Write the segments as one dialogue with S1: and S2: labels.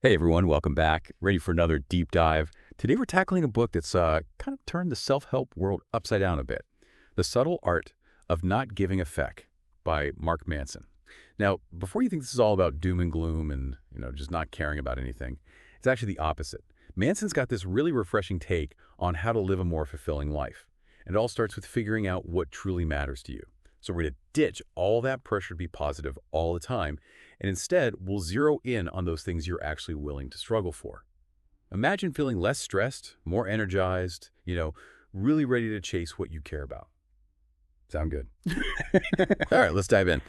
S1: Hey everyone, welcome back. Ready for another deep dive. Today we're tackling a book that's kind of turned the self-help world upside down a bit. The Subtle Art of Not Giving a Feck by Mark Manson. Now, before you think this is all about doom and gloom and, just not caring about anything, it's actually the opposite. Manson's got this really refreshing take on how to live a more fulfilling life. And it all starts with figuring out what truly matters to you. So we're going to ditch all that pressure to be positive all the time, and instead we'll zero in on those things you're actually willing to struggle for. Imagine feeling less stressed, more energized, really ready to chase what you care about. Sound good? All right, let's dive in.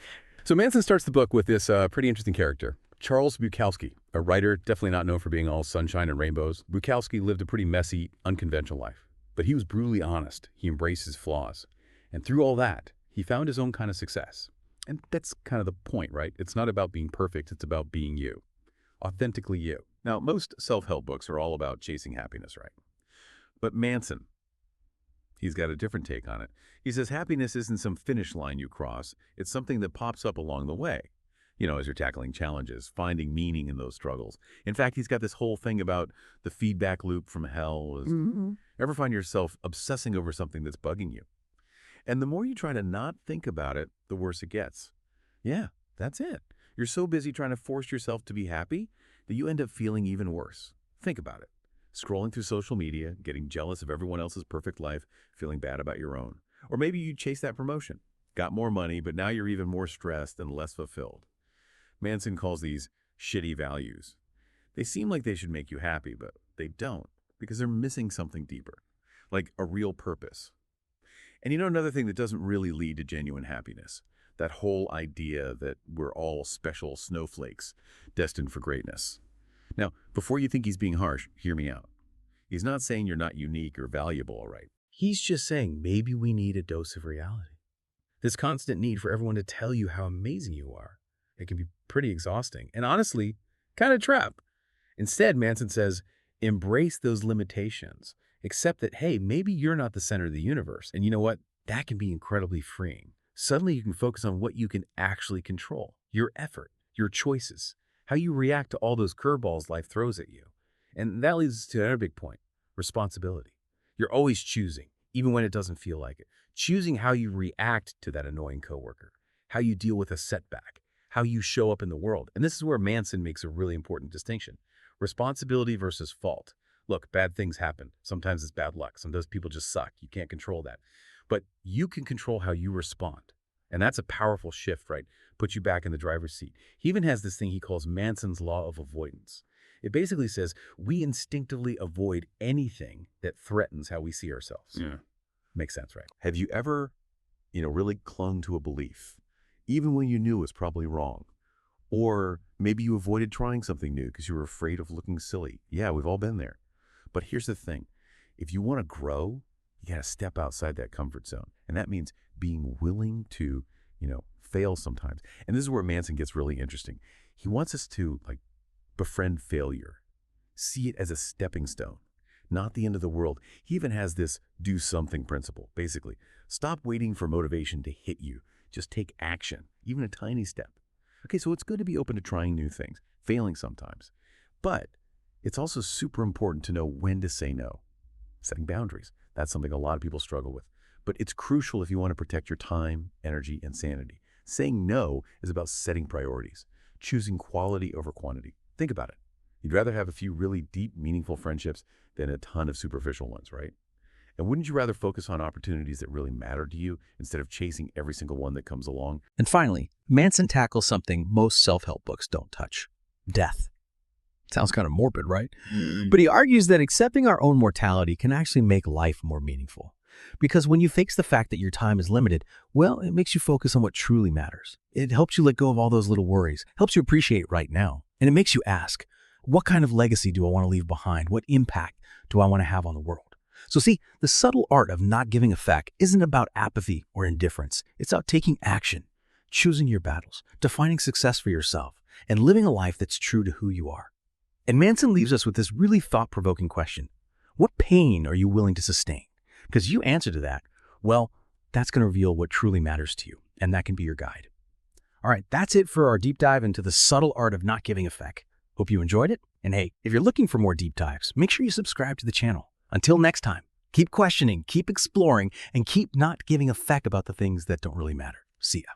S1: So Manson starts the book with this pretty interesting character, Charles Bukowski, a writer definitely not known for being all sunshine and rainbows. Bukowski lived a pretty messy, unconventional life, but he was brutally honest. He embraced his flaws. And through all that, he found his own kind of success. And that's kind of the point, right? It's not about being perfect. It's about being you, authentically you. Now, most self-help books are all about chasing happiness, right? But Manson, he's got a different take on it. He says happiness isn't some finish line you cross. It's something that pops up along the way, as you're tackling challenges, finding meaning in those struggles. In fact, he's got this whole thing about the feedback loop from hell. Ever find yourself obsessing over something that's bugging you? And the more you try to not think about it, the worse it gets. Yeah, that's it. You're so busy trying to force yourself to be happy that you end up feeling even worse. Think about it. Scrolling through social media, getting jealous of everyone else's perfect life, feeling bad about your own. Or maybe you chase that promotion, got more money, but now you're even more stressed and less fulfilled. Manson calls these shitty values. They seem like they should make you happy, but they don't, because they're missing something deeper, like a real purpose. And another thing that doesn't really lead to genuine happiness, that whole idea that we're all special snowflakes destined for greatness. Now, before you think he's being harsh, hear me out. He's not saying you're not unique or valuable, all right? He's just saying maybe we need a dose of reality. This constant need for everyone to tell you how amazing you are. It can be pretty exhausting and honestly, kind of a trap. Instead, Manson says, embrace those limitations. Accept that, hey, maybe you're not the center of the universe. And you know what? That can be incredibly freeing. Suddenly you can focus on what you can actually control. Your effort, your choices, how you react to all those curveballs life throws at you. And that leads us to another big point, responsibility. You're always choosing, even when it doesn't feel like it. Choosing how you react to that annoying coworker, how you deal with a setback, how you show up in the world. And this is where Manson makes a really important distinction. Responsibility versus fault. Look, bad things happen. Sometimes it's bad luck. Sometimes people just suck. You can't control that. But you can control how you respond. And that's a powerful shift, right? Puts you back in the driver's seat. He even has this thing he calls Manson's law of avoidance. It basically says we instinctively avoid anything that threatens how we see ourselves. Yeah. Makes sense, right? Have you ever, really clung to a belief, even when you knew it was probably wrong? Or maybe you avoided trying something new because you were afraid of looking silly. Yeah, we've all been there. But here's the thing. If you want to grow, you got to step outside that comfort zone. And that means being willing to, fail sometimes. And this is where Manson gets really interesting. He wants us to, befriend failure. See it as a stepping stone, not the end of the world. He even has this do something principle. Basically, stop waiting for motivation to hit you. Just take action, even a tiny step. Okay, so it's good to be open to trying new things, failing sometimes. But it's also super important to know when to say no. Setting boundaries. That's something a lot of people struggle with. But it's crucial if you want to protect your time, energy, and sanity. Saying no is about setting priorities, choosing quality over quantity. Think about it. You'd rather have a few really deep, meaningful friendships than a ton of superficial ones, right? And wouldn't you rather focus on opportunities that really matter to you instead of chasing every single one that comes along?
S2: And finally, Manson tackles something most self-help books don't touch: death. Sounds kind of morbid, right? But he argues that accepting our own mortality can actually make life more meaningful. Because when you face the fact that your time is limited, well, it makes you focus on what truly matters. It helps you let go of all those little worries, helps you appreciate right now. And it makes you ask, what kind of legacy do I want to leave behind? What impact do I want to have on the world? So see, the subtle art of not giving a feck isn't about apathy or indifference. It's about taking action, choosing your battles, defining success for yourself, and living a life that's true to who you are. And Manson leaves us with this really thought-provoking question. What pain are you willing to sustain? Because you answer to that, well, that's going to reveal what truly matters to you, and that can be your guide. All right, that's it for our deep dive into the subtle art of not giving a feck. Hope you enjoyed it. And hey, if you're looking for more deep dives, make sure you subscribe to the channel. Until next time, keep questioning, keep exploring, and keep not giving a feck about the things that don't really matter. See ya.